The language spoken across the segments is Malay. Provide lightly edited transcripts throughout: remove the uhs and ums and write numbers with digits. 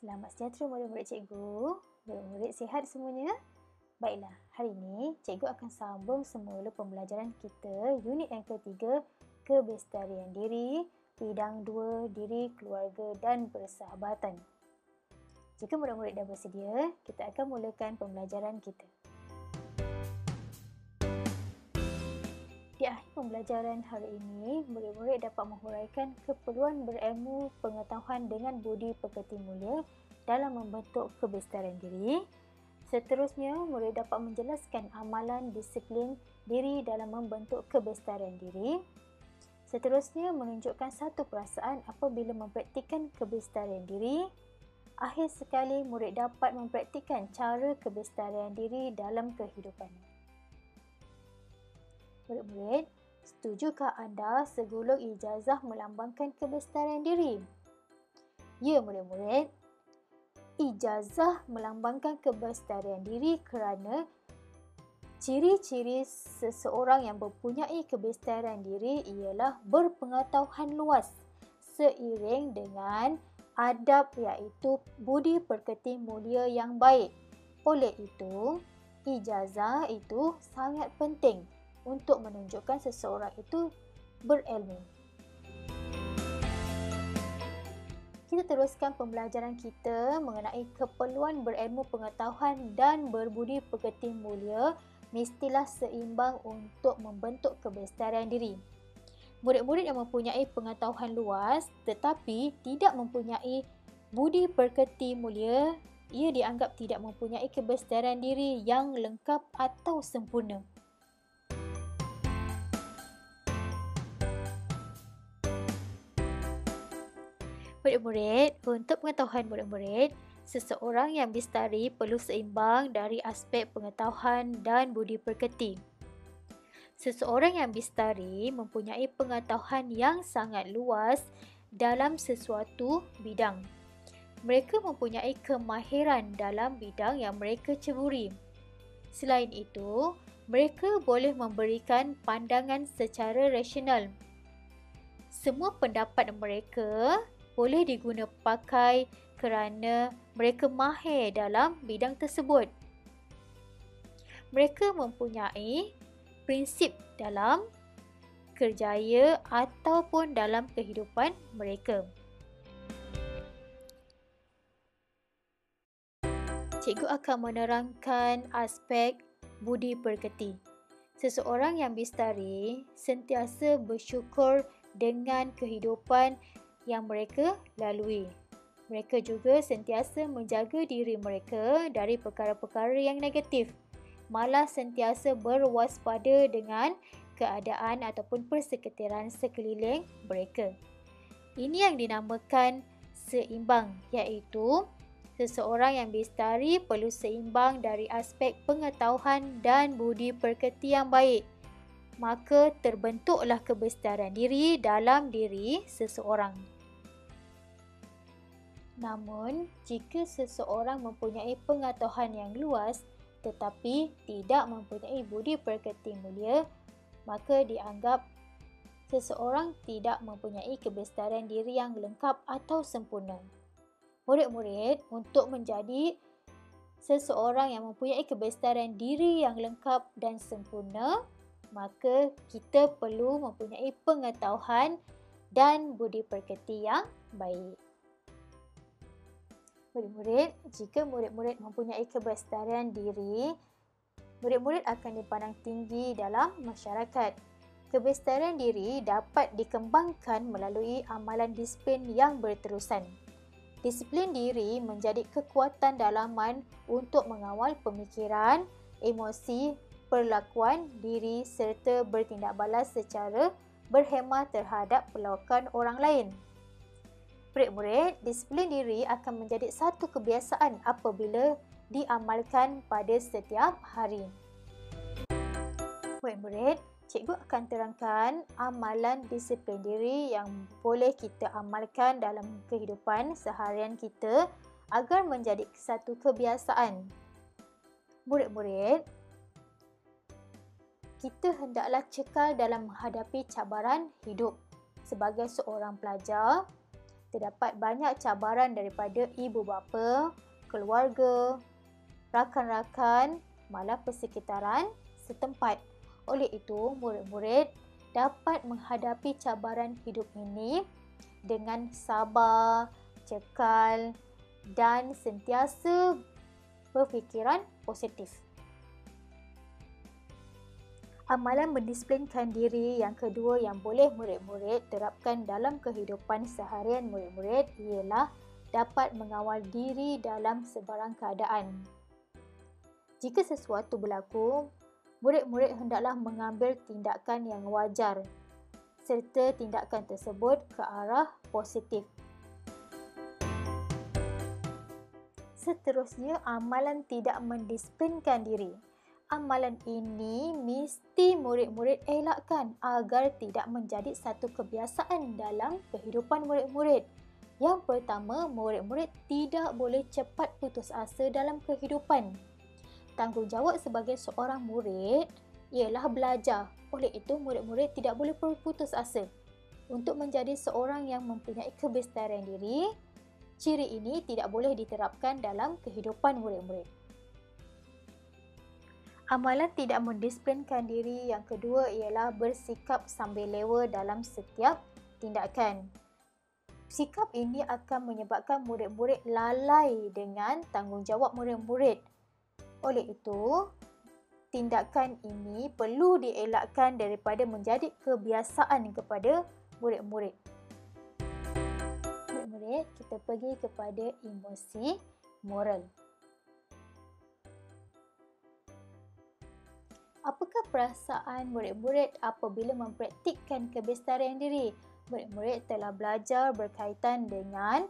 Selamat sejahtera murid-murid cikgu. Murid-murid sihat semuanya? Baiklah, hari ini cikgu akan sambung semula pembelajaran kita unit yang ketiga, Kebestarian Diri, bidang 2, Diri, Keluarga dan Persahabatan. Jika murid-murid dah bersedia, kita akan mulakan pembelajaran kita. Di akhir pembelajaran hari ini, murid-murid dapat menghuraikan keperluan berilmu pengetahuan dengan budi pekerti mulia dalam membentuk kebestarian diri. Seterusnya, murid dapat menjelaskan amalan disiplin diri dalam membentuk kebestarian diri. Seterusnya, menunjukkan satu perasaan apabila mempraktikkan kebestarian diri. Akhir sekali, murid dapat mempraktikkan cara kebestarian diri dalam kehidupan. Murid-murid, setujukah anda segulung ijazah melambangkan kebestarian diri? Ya, murid-murid. Ijazah melambangkan kebestarian diri kerana ciri-ciri seseorang yang mempunyai kebestarian diri ialah berpengetahuan luas seiring dengan adab iaitu budi pekerti mulia yang baik. Oleh itu, ijazah itu sangat penting untuk menunjukkan seseorang itu berilmu. Kita teruskan pembelajaran kita mengenai keperluan berilmu pengetahuan dan berbudi pekerti mulia mestilah seimbang untuk membentuk kebestarian diri. Murid-murid yang mempunyai pengetahuan luas tetapi tidak mempunyai budi pekerti mulia, ia dianggap tidak mempunyai kebestarian diri yang lengkap atau sempurna. Murid-murid, untuk pengetahuan murid-murid, seseorang yang bestari perlu seimbang dari aspek pengetahuan dan budi pekerti. Seseorang yang bestari mempunyai pengetahuan yang sangat luas dalam sesuatu bidang. Mereka mempunyai kemahiran dalam bidang yang mereka ceburi. Selain itu, mereka boleh memberikan pandangan secara rasional. Semua pendapat mereka boleh diguna pakai kerana mereka mahir dalam bidang tersebut. Mereka mempunyai prinsip dalam kerjaya ataupun dalam kehidupan mereka. Cikgu akan menerangkan aspek budi pekerti. Seseorang yang bestari sentiasa bersyukur dengan kehidupan yang mereka lalui. Mereka juga sentiasa menjaga diri mereka dari perkara-perkara yang negatif. Malah sentiasa berwaspada dengan keadaan ataupun persekitaran sekeliling mereka. Ini yang dinamakan seimbang, iaitu seseorang yang bestari perlu seimbang dari aspek pengetahuan dan budi pekerti yang baik. Maka terbentuklah kebestarian diri dalam diri seseorang. Namun, jika seseorang mempunyai pengetahuan yang luas tetapi tidak mempunyai budi pekerti mulia, maka dianggap seseorang tidak mempunyai kebestarian diri yang lengkap atau sempurna. Murid-murid, untuk menjadi seseorang yang mempunyai kebestarian diri yang lengkap dan sempurna, maka kita perlu mempunyai pengetahuan dan budi pekerti yang baik. Murid-murid, jika murid-murid mempunyai kebestarian diri, murid-murid akan dipandang tinggi dalam masyarakat. Kebestarian diri dapat dikembangkan melalui amalan disiplin yang berterusan. Disiplin diri menjadi kekuatan dalaman untuk mengawal pemikiran, emosi, perlakuan diri serta bertindak balas secara berhemah terhadap perlakuan orang lain. Murid-murid, disiplin diri akan menjadi satu kebiasaan apabila diamalkan pada setiap hari. Murid-murid, cikgu akan terangkan amalan disiplin diri yang boleh kita amalkan dalam kehidupan seharian kita agar menjadi satu kebiasaan. Murid-murid, kita hendaklah cekal dalam menghadapi cabaran hidup. Sebagai seorang pelajar, terdapat banyak cabaran daripada ibu bapa, keluarga, rakan-rakan, malah persekitaran setempat. Oleh itu, murid-murid dapat menghadapi cabaran hidup ini dengan sabar, cekal dan sentiasa berfikiran positif. Amalan mendisiplinkan diri yang kedua yang boleh murid-murid terapkan dalam kehidupan seharian murid-murid ialah dapat mengawal diri dalam sebarang keadaan. Jika sesuatu berlaku, murid-murid hendaklah mengambil tindakan yang wajar serta tindakan tersebut ke arah positif. Seterusnya, amalan tidak mendisiplinkan diri. Amalan ini mesti murid-murid elakkan agar tidak menjadi satu kebiasaan dalam kehidupan murid-murid. Yang pertama, murid-murid tidak boleh cepat putus asa dalam kehidupan. Tanggungjawab sebagai seorang murid ialah belajar. Oleh itu, murid-murid tidak boleh putus asa. Untuk menjadi seorang yang mempunyai kebesaran diri, ciri ini tidak boleh diterapkan dalam kehidupan murid-murid. Amalan tidak mendisiplinkan diri yang kedua ialah bersikap sambil lewa dalam setiap tindakan. Sikap ini akan menyebabkan murid-murid lalai dengan tanggungjawab murid-murid. Oleh itu, tindakan ini perlu dielakkan daripada menjadi kebiasaan kepada murid-murid. Murid-murid, kita pergi kepada emosi moral. Apakah perasaan murid-murid apabila mempraktikkan kebesaran diri? Murid-murid telah belajar berkaitan dengan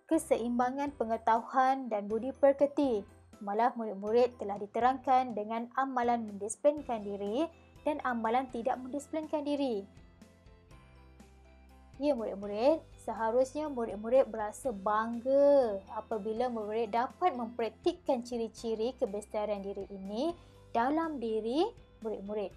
keseimbangan pengetahuan dan budi pekerti. Malah murid-murid telah diterangkan dengan amalan mendisiplinkan diri dan amalan tidak mendisiplinkan diri. Ya murid-murid, seharusnya murid-murid berasa bangga apabila murid dapat mempraktikkan ciri-ciri kebesaran diri ini dalam diri murid-murid.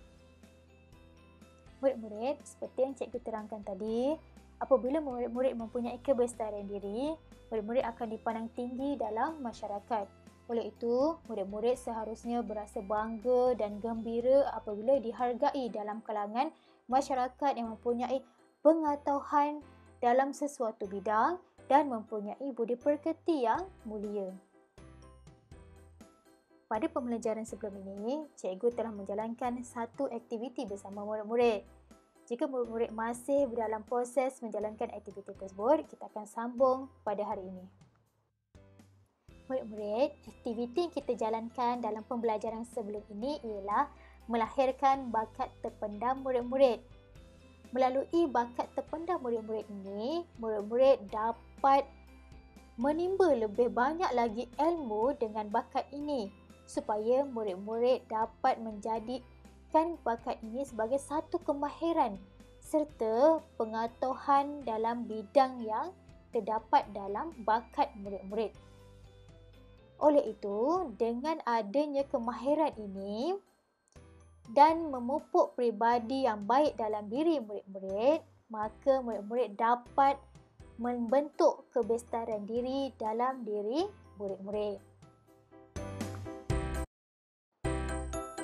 Murid-murid, seperti yang cikgu terangkan tadi, apabila murid-murid mempunyai kebesaran diri, murid-murid akan dipandang tinggi dalam masyarakat. Oleh itu, murid-murid seharusnya berasa bangga dan gembira apabila dihargai dalam kalangan masyarakat yang mempunyai pengetahuan dalam sesuatu bidang dan mempunyai budi pekerti yang mulia. Pada pembelajaran sebelum ini, cikgu telah menjalankan satu aktiviti bersama murid-murid. Jika murid-murid masih dalam proses menjalankan aktiviti tersebut, kita akan sambung pada hari ini. Murid-murid, aktiviti yang kita jalankan dalam pembelajaran sebelum ini ialah melahirkan bakat terpendam murid-murid. Melalui bakat terpendam murid-murid ini, murid-murid dapat menimba lebih banyak lagi ilmu dengan bakat ini, supaya murid-murid dapat menjadikan bakat ini sebagai satu kemahiran serta pengetahuan dalam bidang yang terdapat dalam bakat murid-murid. Oleh itu, dengan adanya kemahiran ini dan memupuk peribadi yang baik dalam diri murid-murid, maka murid-murid dapat membentuk kebesaran diri dalam diri murid-murid.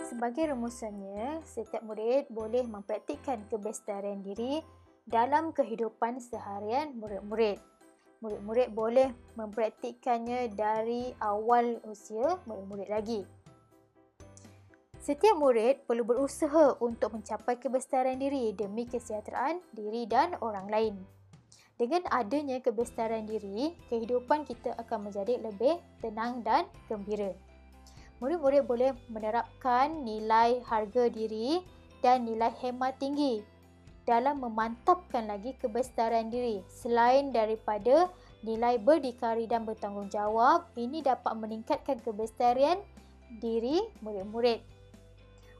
Sebagai rumusannya, setiap murid boleh mempraktikkan kebesaran diri dalam kehidupan seharian murid-murid. Murid-murid boleh mempraktikkannya dari awal usia murid-murid lagi. Setiap murid perlu berusaha untuk mencapai kebesaran diri demi kesejahteraan diri dan orang lain. Dengan adanya kebesaran diri, kehidupan kita akan menjadi lebih tenang dan gembira. Murid-murid boleh menerapkan nilai harga diri dan nilai hemat tinggi dalam memantapkan lagi kebesaran diri. Selain daripada nilai berdikari dan bertanggungjawab, ini dapat meningkatkan kebesaran diri murid-murid.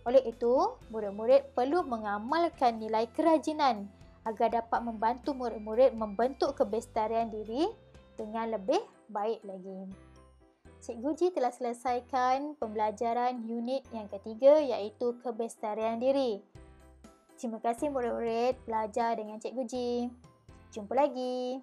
Oleh itu, murid-murid perlu mengamalkan nilai kerajinan agar dapat membantu murid-murid membentuk kebesaran diri dengan lebih baik lagi. Cikgu Ji telah selesaikan pembelajaran unit yang ketiga iaitu kebesaran diri. Terima kasih murid-murid belajar dengan Cikgu Ji. Jumpa lagi.